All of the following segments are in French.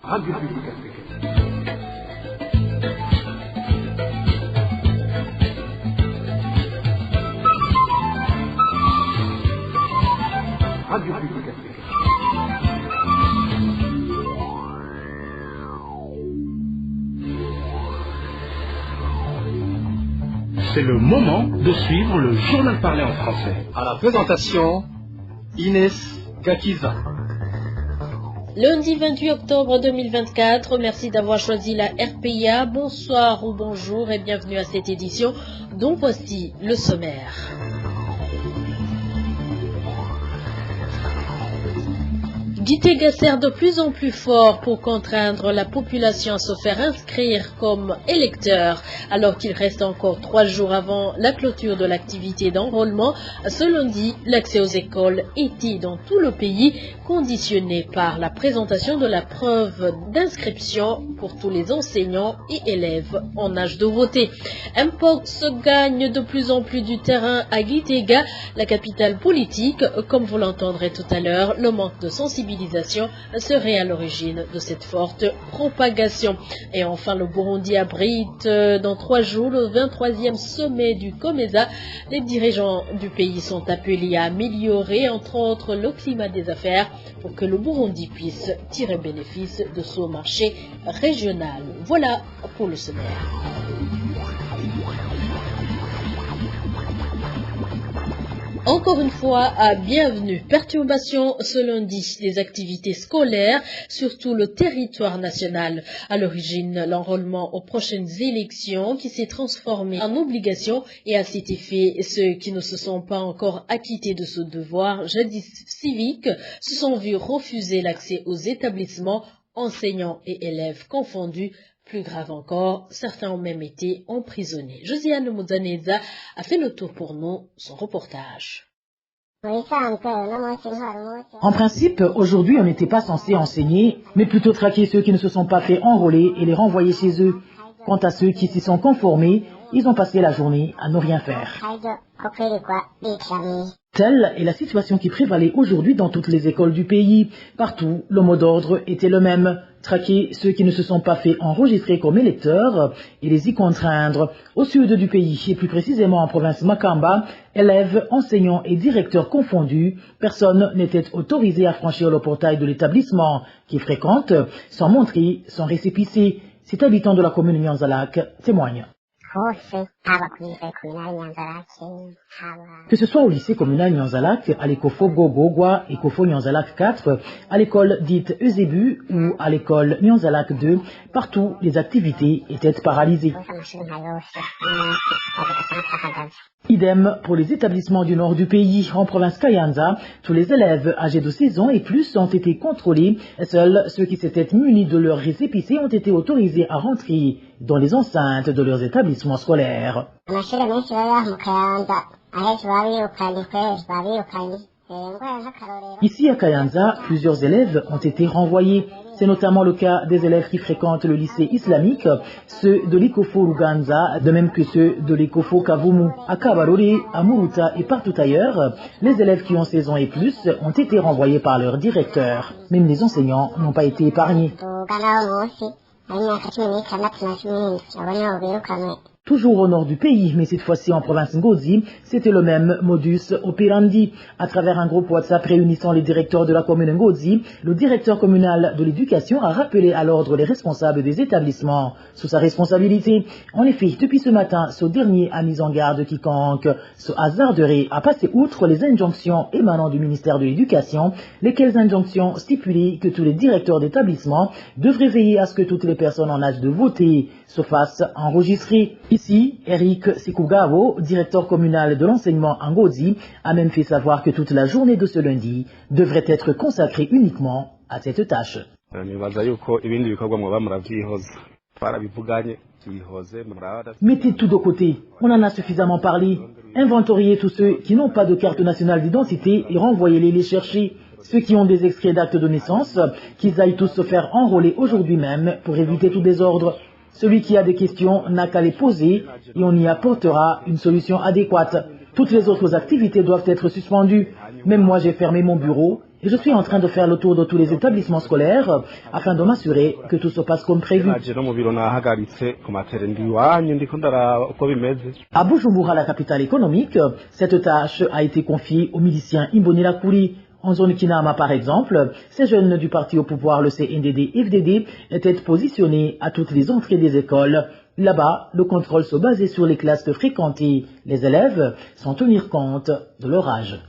Radio Publique Africaine. Radio Publique Africaine. C'est le moment de suivre le journal parlé en français. À la présentation, Inès Gakiza. Lundi 28 octobre 2024, merci d'avoir choisi la RPA. Bonsoir ou bonjour et bienvenue à cette édition dont voici le sommaire. Gitega sert de plus en plus fort pour contraindre la population à se faire inscrire comme électeur, alors qu'il reste encore 3 jours avant la clôture de l'activité d'enrôlement. Ce lundi, l'accès aux écoles était dans tout le pays conditionné par la présentation de la preuve d'inscription pour tous les enseignants et élèves en âge de voter. Mpox gagne de plus en plus du terrain à Gitega, la capitale politique. Comme vous l'entendrez tout à l'heure, le manque de sensibilisation serait à l'origine de cette forte propagation. Et enfin, le Burundi abrite dans 3 jours le 23e sommet du COMESA. Les dirigeants du pays sont appelés à améliorer, entre autres, le climat des affaires pour que le Burundi puisse tirer bénéfice de son marché régional. Voilà pour le sommaire. Encore une fois, bienvenue. Perturbation ce lundi des activités scolaires sur tout le territoire national. À l'origine, l'enrôlement aux prochaines élections qui s'est transformé en obligation et à cet effet, ceux qui ne se sont pas encore acquittés de ce devoir jadis civique se sont vus refuser l'accès aux établissements, enseignants et élèves confondus. Plus grave encore, certains ont même été emprisonnés. Josiane Mouzaneza a fait le tour pour nous, son reportage. En principe, aujourd'hui, on n'était pas censé enseigner, mais plutôt traquer ceux qui ne se sont pas fait enrôler et les renvoyer chez eux. Quant à ceux qui s'y sont conformés, ils ont passé la journée à ne rien faire. Telle est la situation qui prévalait aujourd'hui dans toutes les écoles du pays. Partout, le mot d'ordre était le même. Traquer ceux qui ne se sont pas fait enregistrer comme électeurs et les y contraindre. Au sud du pays, et plus précisément en province Makamba, élèves, enseignants et directeurs confondus, personne n'était autorisé à franchir le portail de l'établissement qui fréquente sans montrer son récépissé. Cet habitant de la commune Nyanzalak témoigne. Que ce soit au lycée communal Nyanzalak, à l'écofo Gogogwa et Kofo Nyanzalak 4, à l'école dite Eusebu ou à l'école Nyanzalak 2, partout les activités étaient paralysées. Idem pour les établissements du nord du pays. En province Kayanza, tous les élèves âgés de 16 ans et plus ont été contrôlés. Seuls ceux qui s'étaient munis de leur récépissé ont été autorisés à rentrer dans les enceintes de leurs établissements scolaires. Ici à Kayanza, plusieurs élèves ont été renvoyés. C'est notamment le cas des élèves qui fréquentent le lycée islamique, ceux de l'Ikofo Ruganza, de même que ceux de l'Ikofo Kavumu. À Kabarore, à Muruta et partout ailleurs, les élèves qui ont 16 ans et plus ont été renvoyés par leur directeur. Même les enseignants n'ont pas été épargnés. Toujours au nord du pays, mais cette fois-ci en province Ngozi, c'était le même modus operandi. À travers un groupe WhatsApp réunissant les directeurs de la commune Ngozi, le directeur communal de l'éducation a rappelé à l'ordre les responsables des établissements sous sa responsabilité. En effet, depuis ce matin, ce dernier a mis en garde quiconque se hasarderait à passer outre les injonctions émanant du ministère de l'Éducation, lesquelles injonctions stipulaient que tous les directeurs d'établissement devraient veiller à ce que toutes les personnes en âge de voter se fassent enregistrer. Ici, Eric Sikugavo, directeur communal de l'enseignement en Ngozi, a même fait savoir que toute la journée de ce lundi devrait être consacrée uniquement à cette tâche. Mettez tout de côté, on en a suffisamment parlé. Inventoriez tous ceux qui n'ont pas de carte nationale d'identité et renvoyez-les les chercher. Ceux qui ont des extraits d'actes de naissance, qu'ils aillent tous se faire enrôler aujourd'hui même pour éviter tout désordre. Celui qui a des questions n'a qu'à les poser et on y apportera une solution adéquate. Toutes les autres activités doivent être suspendues. Même moi, j'ai fermé mon bureau et je suis en train de faire le tour de tous les établissements scolaires afin de m'assurer que tout se passe comme prévu. À Bujumbura, la capitale économique, cette tâche a été confiée aux miliciens Imbonerakure. En zone Kinama, par exemple, ces jeunes du parti au pouvoir, le CNDD-FDD, étaient positionnés à toutes les entrées des écoles. Là-bas, le contrôle se basait sur les classes fréquentées. Les élèves sans tenir compte de leur âge.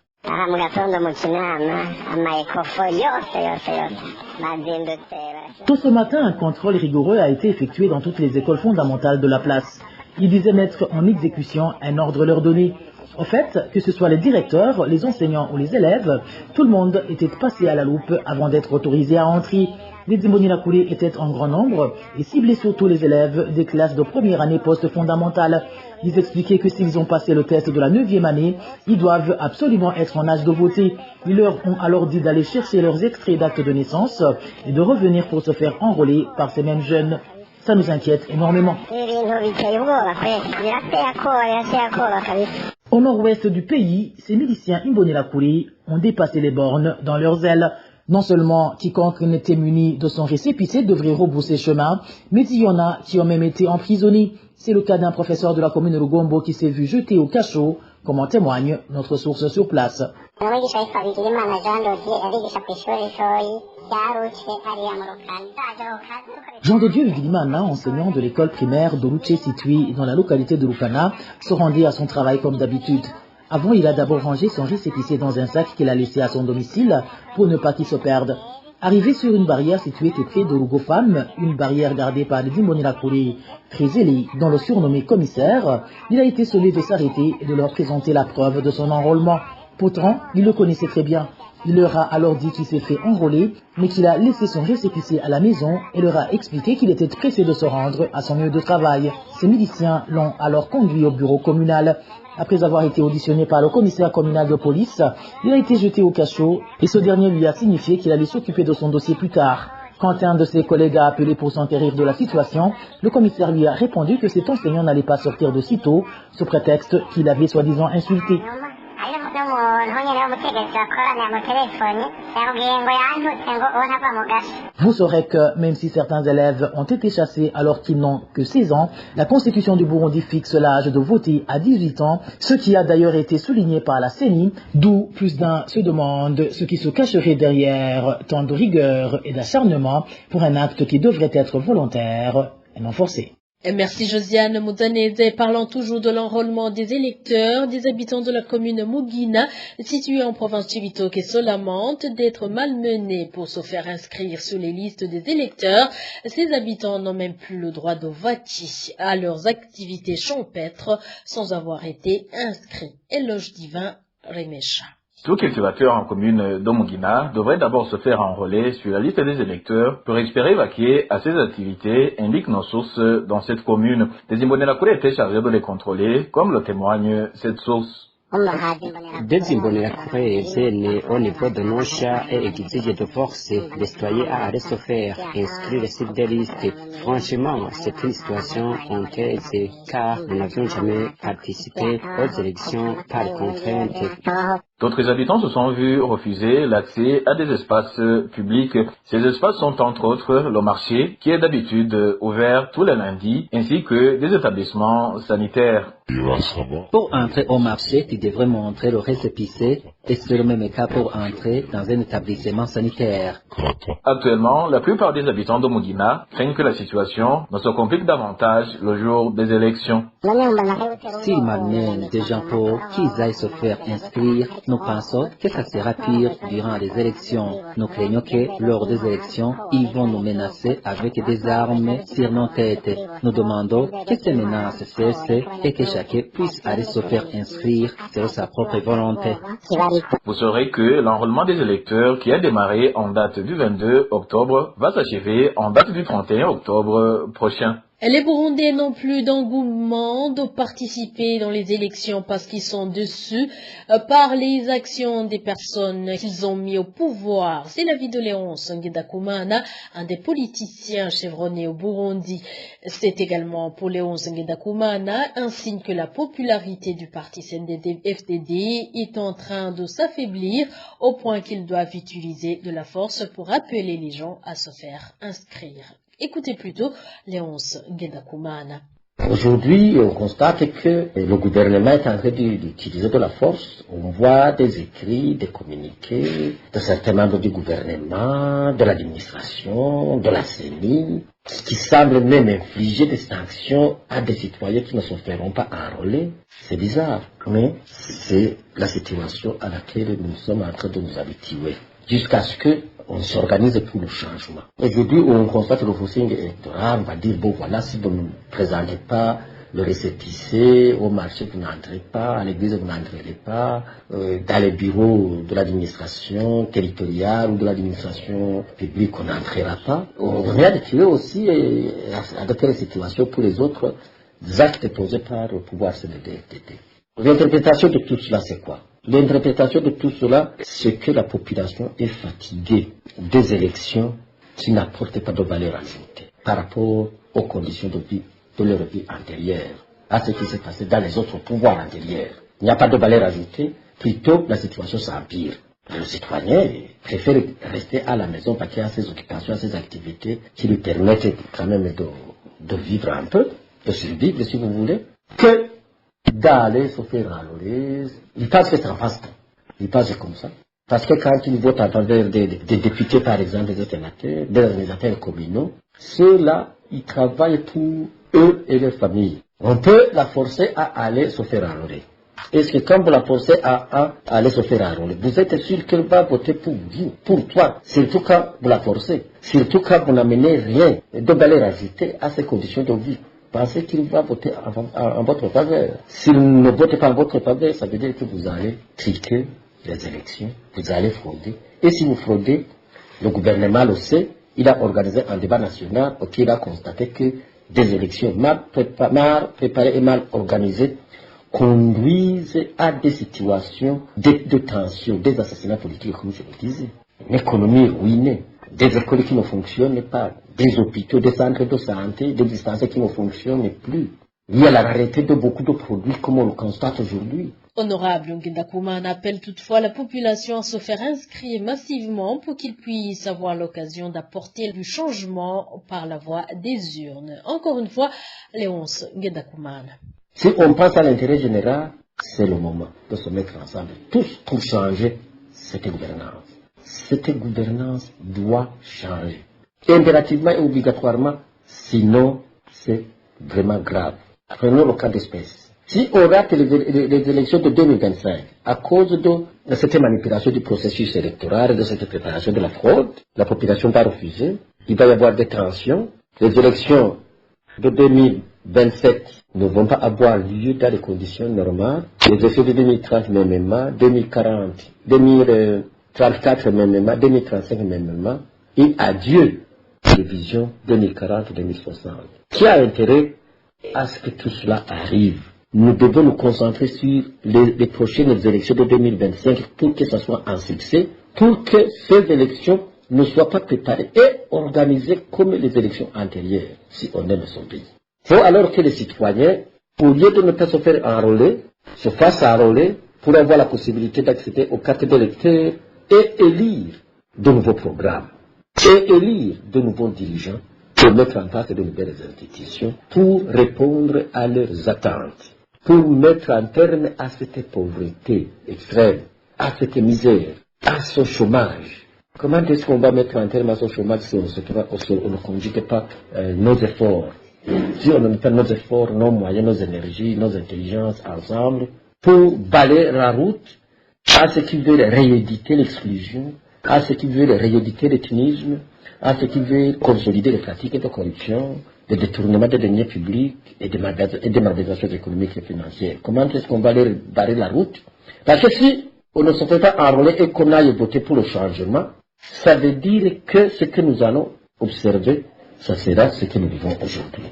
Tôt ce matin, un contrôle rigoureux a été effectué dans toutes les écoles fondamentales de la place. Ils disaient mettre en exécution un ordre leur donné. Au fait, que ce soit les directeurs, les enseignants ou les élèves, tout le monde était passé à la loupe avant d'être autorisé à entrer. Les Imbonerakure étaient en grand nombre et ciblaient surtout les élèves des classes de première année post-fondamentale. Ils expliquaient que s'ils ont passé le test de la 9e année, ils doivent absolument être en âge de voter. Ils leur ont alors dit d'aller chercher leurs extraits d'actes de naissance et de revenir pour se faire enrôler par ces mêmes jeunes. Ça nous inquiète énormément. Au nord-ouest du pays, ces miliciens Imbonerakure ont dépassé les bornes dans leurs ailes. Non seulement quiconque n'était muni de son récépissé devrait rebrousser chemin, mais il y en a qui ont même été emprisonnés. C'est le cas d'un professeur de la commune de Rugombo qui s'est vu jeter au cachot, comme en témoigne notre source sur place. Jean de Dieu Vigilimana, enseignant de l'école primaire de Luce située dans la localité de Lukana, se rendait à son travail comme d'habitude. Avant, il a d'abord rangé son récépissé dans un sac qu'il a laissé à son domicile pour ne pas qu'il se perde. Arrivé sur une barrière située tout près de Lugofam, une barrière gardée par les Imbonerakure très zélés, dont le surnommé commissaire, il a été sommé de s'arrêter et de leur présenter la preuve de son enrôlement. Pourtant, il le connaissait très bien. Il leur a alors dit qu'il s'est fait enrôler, mais qu'il a laissé son récépissé à la maison et leur a expliqué qu'il était pressé de se rendre à son lieu de travail. Ces miliciens l'ont alors conduit au bureau communal. Après avoir été auditionné par le commissaire communal de police, il a été jeté au cachot et ce dernier lui a signifié qu'il allait s'occuper de son dossier plus tard. Quand un de ses collègues a appelé pour s'enquérir de la situation, le commissaire lui a répondu que cet enseignant n'allait pas sortir de sitôt, sous prétexte qu'il avait soi-disant insulté. Vous saurez que même si certains élèves ont été chassés alors qu'ils n'ont que 16 ans, la Constitution du Burundi fixe l'âge de voter à 18 ans, ce qui a d'ailleurs été souligné par la CENI, d'où plus d'un se demande ce qui se cacherait derrière tant de rigueur et d'acharnement pour un acte qui devrait être volontaire et non forcé. Merci Josiane Mouzanese. Parlant toujours de l'enrôlement des électeurs, des habitants de la commune Mugina, située en province Cibitoke, se lamentent d'être malmenés pour se faire inscrire sur les listes des électeurs. Ces habitants n'ont même plus le droit de voter à leurs activités champêtres sans avoir été inscrits. Éloge divin, Remesha. Tout cultivateur en commune d'Omugina devrait d'abord se faire enrôler sur la liste des électeurs pour espérer vaquer à ses activités, indiquent nos sources dans cette commune. Les Imbonerakure étaient chargés de les contrôler, comme le témoigne cette source. Des Imbonerakure nés au niveau de Nosha et exigent de force les citoyens à aller se faire inscrire sur des listes. Franchement, c'est une situation honteuse car nous n'avions jamais participé aux élections par contrainte. D'autres habitants se sont vus refuser l'accès à des espaces publics. Ces espaces sont entre autres le marché, qui est d'habitude ouvert tous les lundis, ainsi que des établissements sanitaires. Pour entrer au marché, tu devrais montrer le récépissé, et c'est le même cas pour entrer dans un établissement sanitaire. Actuellement, la plupart des habitants de Mugina craignent que la situation ne se complique davantage le jour des élections. S'ils malmènent des gens pour qu'ils aillent se faire inscrire, nous pensons que ça sera pire durant les élections. Nous craignons que, lors des élections, ils vont nous menacer avec des armes sur nos têtes. Nous demandons que ces menaces cessent et que chacun puisse aller se faire inscrire sur sa propre volonté. Vous saurez que l'enrôlement des électeurs qui a démarré en date du 22 octobre va s'achever en date du 31 octobre prochain. Les Burundais n'ont plus d'engouement de participer dans les élections parce qu'ils sont déçus par les actions des personnes qu'ils ont mis au pouvoir. C'est l'avis de Léonce Ngendakumana, un des politiciens chevronnés au Burundi. C'est également pour Léonce Ngendakumana un signe que la popularité du parti CNDD-FDD est en train de s'affaiblir au point qu'ils doivent utiliser de la force pour appeler les gens à se faire inscrire. Écoutez plutôt Léonce Ngendakumana. Aujourd'hui, on constate que le gouvernement est en train d'utiliser de la force. On voit des écrits, des communiqués de certains membres du gouvernement, de l'administration, de la CENI, qui semblent même infliger des sanctions à des citoyens qui ne se feront pas enrôler. C'est bizarre, mais c'est la situation à laquelle nous sommes en train de nous habituer. Jusqu'à ce qu'on s'organise pour le changement. Aujourd'hui, on constate le forcing électoral, on va dire, bon voilà, si vous ne présentez pas le récépissé, au marché vous n'entrez pas, à l'église vous n'entrerez pas, dans les bureaux de l'administration territoriale ou de l'administration publique on n'entrera pas. On vient de tirer aussi à de situations pour les autres actes posés par le pouvoir CNDD-FDD. L'interprétation de tout cela, c'est quoi? L'interprétation de tout cela, c'est que la population est fatiguée des élections qui n'apportent pas de valeur ajoutée par rapport aux conditions de vie de leur vie antérieure, à ce qui s'est passé dans les autres pouvoirs antérieurs. Il n'y a pas de valeur ajoutée, plutôt la situation s'empire. Le citoyen préfère rester à la maison parce qu'il a ses occupations, ses activités qui lui permettent quand même de vivre un peu, de survivre si vous voulez, que d'aller se faire enrôler. Il pense que ça passe. Il pense comme ça. Parce que quand il vote en faveur des députés, par exemple, des organisateurs communaux, ceux-là, ils travaillent pour eux et leurs familles. On peut la forcer à aller se faire enrôler. Est-ce que quand vous la forcez à aller se faire enrôler, vous êtes sûr qu'elle va voter pour vous, pour toi, surtout quand vous la forcez, surtout quand vous n'amenez rien de valeur ajoutée à ces conditions de vie? Pensez qu'il va voter en votre faveur. S'il ne vote pas en votre faveur, ça veut dire que vous allez triquer les élections, vous allez frauder. Et si vous fraudez, le gouvernement le sait, il a organisé un débat national auquel il a constaté que des élections mal préparées et mal organisées conduisent à des situations de tension, des assassinats politiques, comme je le disais. Une économie ruinée, des écoles qui ne fonctionnent pas, des hôpitaux, des centres de santé, des distances qui ne fonctionnent plus. Il y a la rareté de beaucoup de produits comme on le constate aujourd'hui. Honorable Ngendakumana appelle toutefois la population à se faire inscrire massivement pour qu'ils puissent avoir l'occasion d'apporter du changement par la voie des urnes. Encore une fois, Léonce Ngendakumana. Si on pense à l'intérêt général, c'est le moment de se mettre ensemble, tous pour changer cette gouvernance. Cette gouvernance doit changer. Impérativement et obligatoirement, sinon c'est vraiment grave. Prenons le cas d'espèce. Si on rate les élections de 2025 à cause de cette manipulation du processus électoral et de cette préparation de la fraude, la population va refuser, il va y avoir des tensions. Les élections de 2027 ne vont pas avoir lieu dans les conditions normales. Les élections de 2030 même, 2040, 2034 même, 2035 même, et adieu les visions 2040-2060. Qui a intérêt à ce que tout cela arrive? Nous devons nous concentrer sur les prochaines élections de 2025 pour que ce soit un succès, pour que ces élections ne soient pas préparées et organisées comme les élections antérieures, si on aime son pays. Il faut alors que les citoyens, au lieu de ne pas se faire enrôler, se fassent enrôler pour avoir la possibilité d'accéder aux cartes d'électeurs et élire de nouveaux programmes, et élire de nouveaux dirigeants, pour mettre en place de nouvelles institutions, pour répondre à leurs attentes, pour mettre un terme à cette pauvreté extrême, à cette misère, à ce chômage. Comment est-ce qu'on va mettre un terme à ce chômage si on ne conjugue pas nos efforts, si on ne met pas nos efforts, nos moyens, nos énergies, nos intelligences ensemble, pour balayer la route à ceux qui veulent rééditer l'exclusion, à ceux qui veulent rééditer l'ethnisme, à ceux qui veulent consolider les pratiques de corruption, de détournement des deniers publics et de malversations économiques et financières. Comment est-ce qu'on va leur barrer la route? Parce que si on ne se fait pas enrôler et qu'on aille voter pour le changement, ça veut dire que ce que nous allons observer, Ça sera ce que nous vivons aujourd'hui.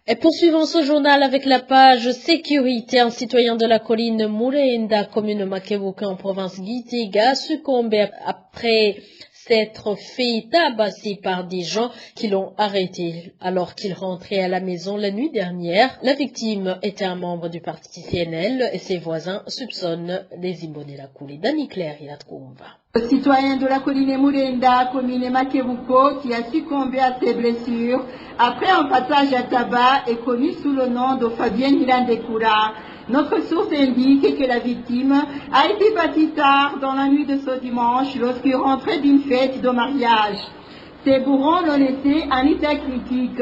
Et poursuivons ce journal avec la page sécurité. Un citoyen de la colline Murenda, commune Makebuka en province Gitega, succombé après s'être fait tabasser par des gens qui l'ont arrêté alors qu'il rentrait à la maison la nuit dernière. La victime était un membre du parti CNL et ses voisins soupçonnent les Imbonerakure. Dani Claire, il a trouvé. Le citoyen de la colline Murenda, commune Makebuko, qui a succombé à ses blessures après un passage à tabac est connu sous le nom de Fabien Hirandekura. Notre source indique que la victime a été bâtie tard dans la nuit de ce dimanche lorsqu'il rentrait d'une fête de mariage. Ses bourrons l'ont laissé en état critique.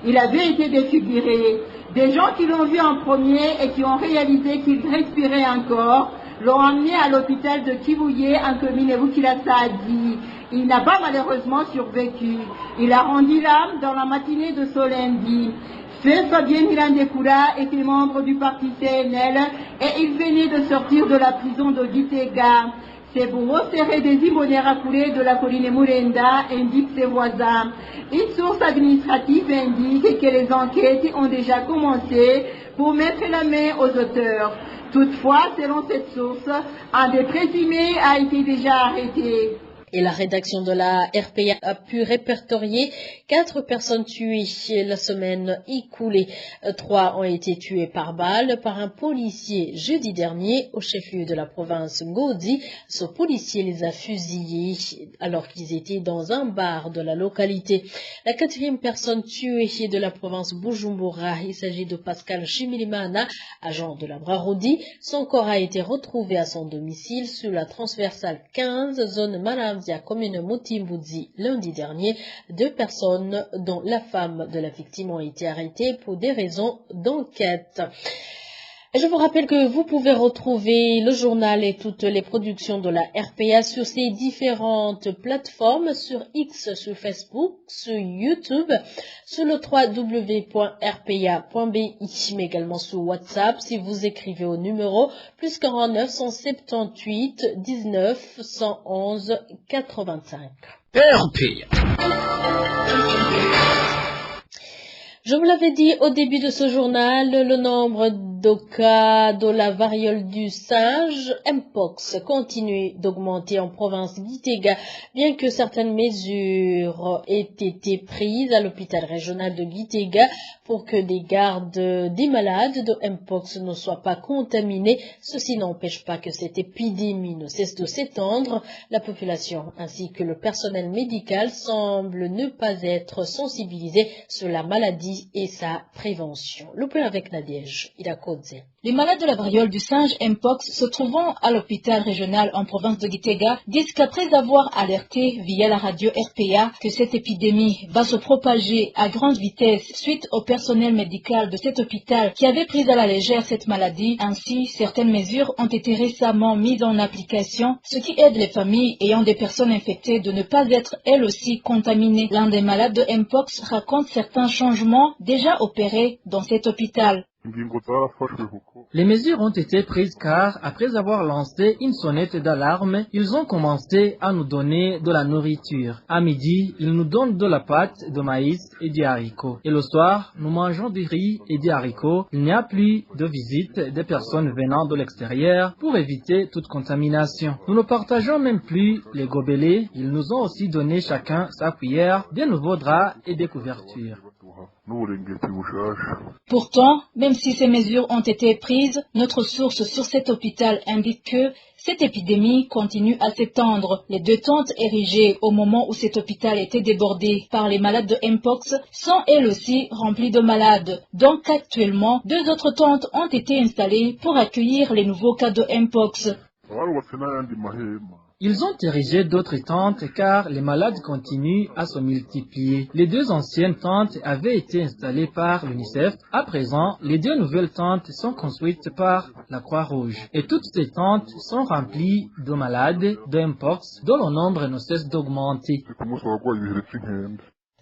Il avait été défiguré. Des gens qui l'ont vu en premier et qui ont réalisé qu'il respirait encore l'ont emmené à l'hôpital de Kivuye en commune Bukirasadi. Il n'a pas malheureusement survécu. Il a rendu l'âme dans la matinée de ce lundi. Ce Fabien Hirandekura était membre du parti CNL et il venait de sortir de la prison de Gitega. Ses bourreaux seraient des Imbonerakure de la colline Murenda, indiquent ses voisins. Une source administrative indique que les enquêtes ont déjà commencé pour mettre la main aux auteurs. Toutefois, selon cette source, un des présumés a été déjà arrêté. Et la rédaction de la RPA a pu répertorier 4 personnes tuées la semaine écoulée. 3 ont été tuées par balle par un policier jeudi dernier au chef-lieu de la province Ngodi. Ce policier les a fusillés alors qu'ils étaient dans un bar de la localité. La 4e personne tuée de la province Bujumbura, il s'agit de Pascal Chimilimana, agent de la Brarodi. Son corps a été retrouvé à son domicile sur la transversale 15, zone Maramzia, commune Mutimbuzi, lundi dernier. 2 personnes, dont la femme de la victime, ont été arrêtées pour des raisons d'enquête. Et je vous rappelle que vous pouvez retrouver le journal et toutes les productions de la RPA sur ces différentes plateformes, sur X, sur Facebook, sur YouTube, sur le www.rpa.bi, mais également sur WhatsApp si vous écrivez au numéro +49 178 19 111 85. RPA. Je vous l'avais dit au début de ce journal, le nombre de cas de la variole du singe, Mpox, continue d'augmenter en province Gitega, bien que certaines mesures aient été prises à l'hôpital régional de Gitega pour que les gardes des malades de Mpox ne soient pas contaminés. Ceci n'empêche pas que cette épidémie ne cesse de s'étendre. La population ainsi que le personnel médical semblent ne pas être sensibilisés sur la maladie et sa prévention. Le point avec Nadège Irakodze. Les malades de la variole du singe Mpox se trouvant à l'hôpital régional en province de Gitega disent qu'après avoir alerté via la radio RPA que cette épidémie va se propager à grande vitesse suite au personnel médical de cet hôpital qui avait pris à la légère cette maladie. Ainsi, certaines mesures ont été récemment mises en application, ce qui aide les familles ayant des personnes infectées de ne pas être elles aussi contaminées. L'un des malades de Mpox raconte certains changements déjà opérés dans cet hôpital. Les mesures ont été prises car, après avoir lancé une sonnette d'alarme, ils ont commencé à nous donner de la nourriture. À midi, ils nous donnent de la pâte de maïs et des haricots. Et le soir, nous mangeons du riz et des haricots. Il n'y a plus de visite des personnes venant de l'extérieur pour éviter toute contamination. Nous ne partageons même plus les gobelets. Ils nous ont aussi donné chacun sa cuillère, des nouveaux draps et des couvertures. Pourtant, même si ces mesures ont été prises, notre source sur cet hôpital indique que cette épidémie continue à s'étendre. Les 2 tentes érigées au moment où cet hôpital était débordé par les malades de Mpox sont elles aussi remplies de malades. Donc actuellement, 2 autres tentes ont été installées pour accueillir les nouveaux cas de Mpox. Ils ont érigé d'autres tentes car les malades continuent à se multiplier. Les 2 anciennes tentes avaient été installées par l'UNICEF. À présent, les 2 nouvelles tentes sont construites par la Croix-Rouge. Et toutes ces tentes sont remplies de malades de Mpox dont le nombre ne cesse d'augmenter.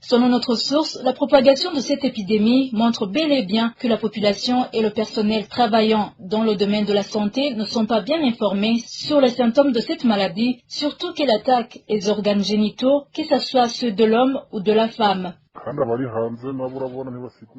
Selon notre source, la propagation de cette épidémie montre bel et bien que la population et le personnel travaillant dans le domaine de la santé ne sont pas bien informés sur les symptômes de cette maladie, surtout qu'elle attaque les organes génitaux, que ce soit ceux de l'homme ou de la femme.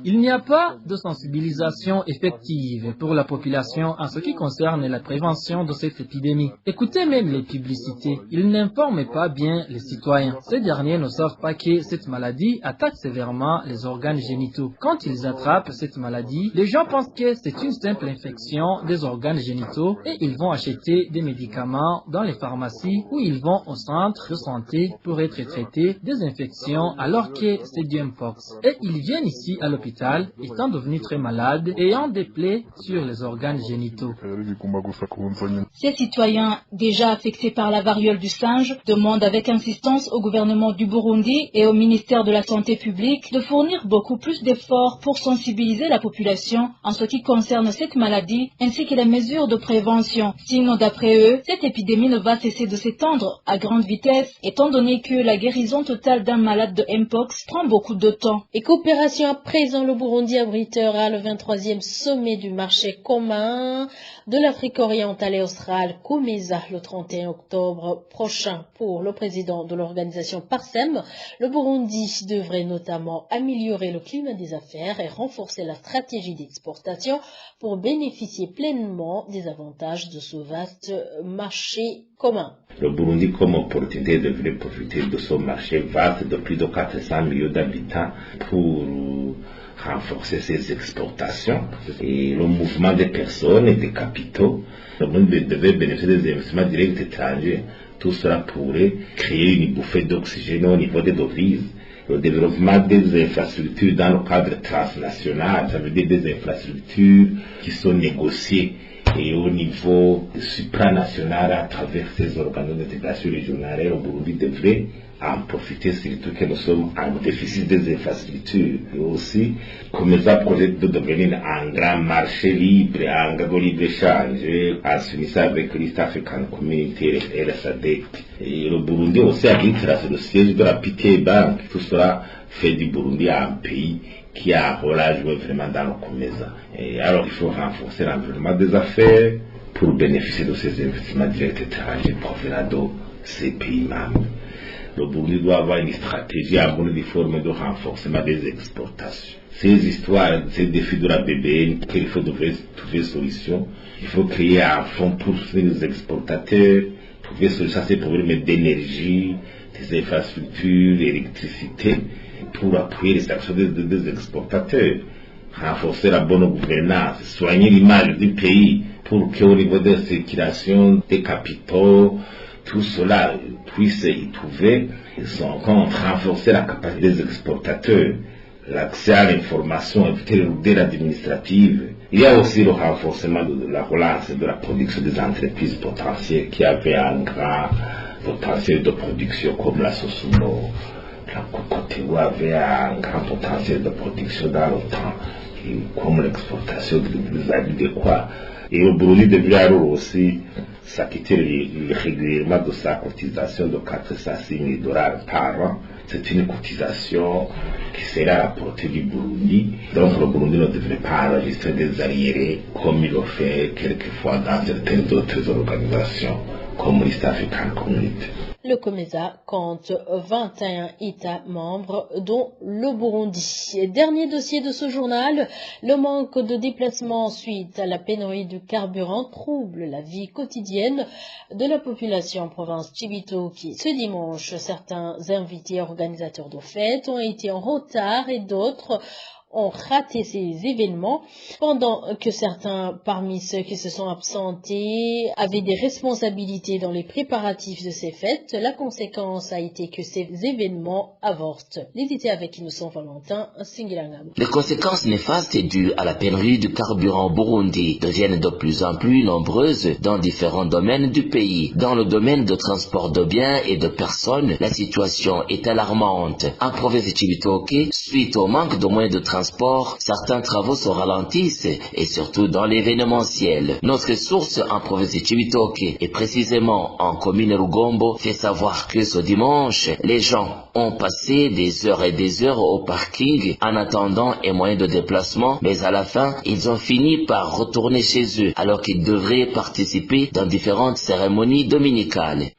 Il n'y a pas de sensibilisation effective pour la population en ce qui concerne la prévention de cette épidémie. Écoutez même les publicités. Ils n'informent pas bien les citoyens. Ces derniers ne savent pas que cette maladie attaque sévèrement les organes génitaux. Quand ils attrapent cette maladie, les gens pensent que c'est une simple infection des organes génitaux et ils vont acheter des médicaments dans les pharmacies ou ils vont au centre de santé pour être traités des infections alors que c'est du Mpox. Et ils viennent ici à l'hôpital, étant devenus très malades, ayant des plaies sur les organes génitaux. Ces citoyens, déjà affectés par la variole du singe, demandent avec insistance au gouvernement du Burundi et au ministère de la Santé publique de fournir beaucoup plus d'efforts pour sensibiliser la population en ce qui concerne cette maladie, ainsi que les mesures de prévention. Sinon, d'après eux, cette épidémie ne va cesser de s'étendre à grande vitesse, étant donné que la guérison totale d'un malade de Mpox prend beaucoup de temps. Et coopération à présent, le Burundi abritera le 23e sommet du marché commun de l'Afrique orientale et australe, COMESA, le 31 octobre prochain. Pour le président de l'organisation PARSEM, le Burundi devrait notamment améliorer le climat des affaires et renforcer la stratégie d'exportation pour bénéficier pleinement des avantages de ce vaste marché commun. Le Burundi, comme opportunité, devrait profiter de ce marché vaste de plus de 400 millions d'habitants pour renforcer ses exportations et le mouvement des personnes et des capitaux. Le Burundi devait bénéficier des investissements directs étrangers. Tout cela pourrait créer une bouffée d'oxygène au niveau des devises. Le développement des infrastructures dans le cadre transnational, ça veut dire des infrastructures qui sont négociées et au niveau supranational à travers ces organes d'intégration régionale, le Burundi devrait en profiter, surtout que nous sommes en déficit des infrastructures. Et aussi, comme ça projette de devenir un grand marché libre, un grand libre-échange, en s'unissant avec l'East African Community et la SADC. Et le Burundi aussi habitera sur le siège de la PTA Bank. Tout cela fait du Burundi un pays qui a un rôle à jouer vraiment dans le COMESA. Et alors il faut renforcer l'environnement des affaires pour bénéficier de ces investissements directs étrangers provenant de ces pays membres. Le Burundi doit avoir une stratégie à bonne forme de renforcement des exportations. Ces histoires, ces défis de la BBN, qu'il faut trouver une solution. Il faut créer un fonds pour soutenir les exportateurs, trouver solution à ces problèmes d'énergie, des infrastructures, d'électricité, pour appuyer les actions des exportateurs, renforcer la bonne gouvernance, soigner l'image du pays pour qu'au niveau de la circulation des capitaux, tout cela puisse y trouver son compte, renforcer la capacité des exportateurs, l'accès à l'information, éviter les lourdeurs administratives. Il y a aussi le renforcement de la relance de la production des entreprises potentielles qui avaient un grand potentiel de production comme la Sosumo. La Cocotéo avait un grand potentiel de production dans le temps, comme l'exportation des habits de quoi. Et le Burundi devrait alors aussi s'acquitter régulièrement de sa cotisation de 406 000 $ par an. C'est une cotisation qui sera à la portée du Burundi. Donc le Burundi ne devrait pas enregistrer des arriérés comme il le fait quelquefois dans certaines autres organisations comme l'East African Community. Le COMESA compte 21 États membres, dont le Burundi. Dernier dossier de ce journal, le manque de déplacement suite à la pénurie de carburant trouble la vie quotidienne de la population en province Cibitoke. Ce dimanche, certains invités organisateurs de fêtes ont été en retard et d'autres ont raté ces événements, pendant que certains parmi ceux qui se sont absentés avaient des responsabilités dans les préparatifs de ces fêtes. La conséquence a été que ces événements avortent. Les idées avec Innocent Valentin, Singilangam. Les conséquences néfastes dues à la pénurie du carburant au Burundi deviennent de plus en plus nombreuses dans différents domaines du pays. Dans le domaine de transport de biens et de personnes, la situation est alarmante. En province de Cibitoke, suite au manque de moyens de transport transports, certains travaux se ralentissent et surtout dans l'événementiel. Notre source en province de Cibitoke et précisément en commune Rugombo fait savoir que ce dimanche, les gens ont passé des heures et des heures au parking en attendant un moyen de déplacement, mais à la fin, ils ont fini par retourner chez eux alors qu'ils devraient participer dans différentes cérémonies dominicales.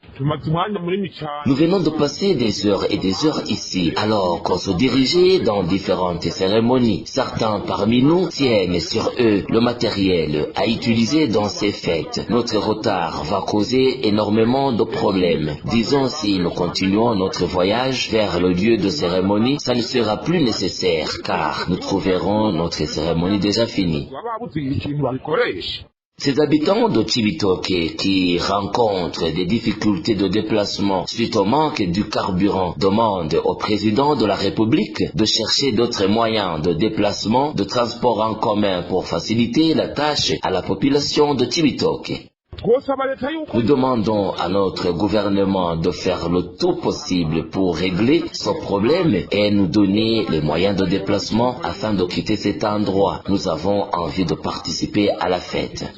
Nous venons de passer des heures et des heures ici, alors qu'on se dirigeait dans différentes cérémonies. Certains parmi nous tiennent sur eux le matériel à utiliser dans ces fêtes. Notre retard va causer énormément de problèmes. Disons, si nous continuons notre voyage vers le lieu de cérémonie, ça ne sera plus nécessaire, car nous trouverons notre cérémonie déjà finie. Ces habitants de Cibitoke qui rencontrent des difficultés de déplacement suite au manque du carburant demandent au président de la République de chercher d'autres moyens de déplacement, de transport en commun pour faciliter la tâche à la population de Cibitoke. Nous demandons à notre gouvernement de faire le tout possible pour régler ce problème et nous donner les moyens de déplacement afin de quitter cet endroit. Nous avons envie de participer à la fête.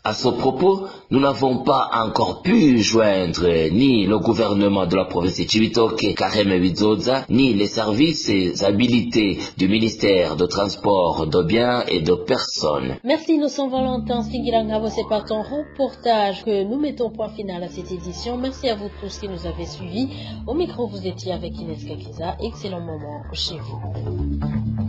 À ce propos, nous n'avons pas encore pu joindre ni le gouvernement de la province de Cibitoke, Kareme Wizoza, ni les services habilités du ministère de Transport de biens et de personnes. Merci Innocent Valentin Singilangavo, c'est par ton reportage que nous mettons point final à cette édition. Merci à vous tous qui nous avez suivis. Au micro, vous étiez avec Inès Gakiza. Excellent moment chez vous.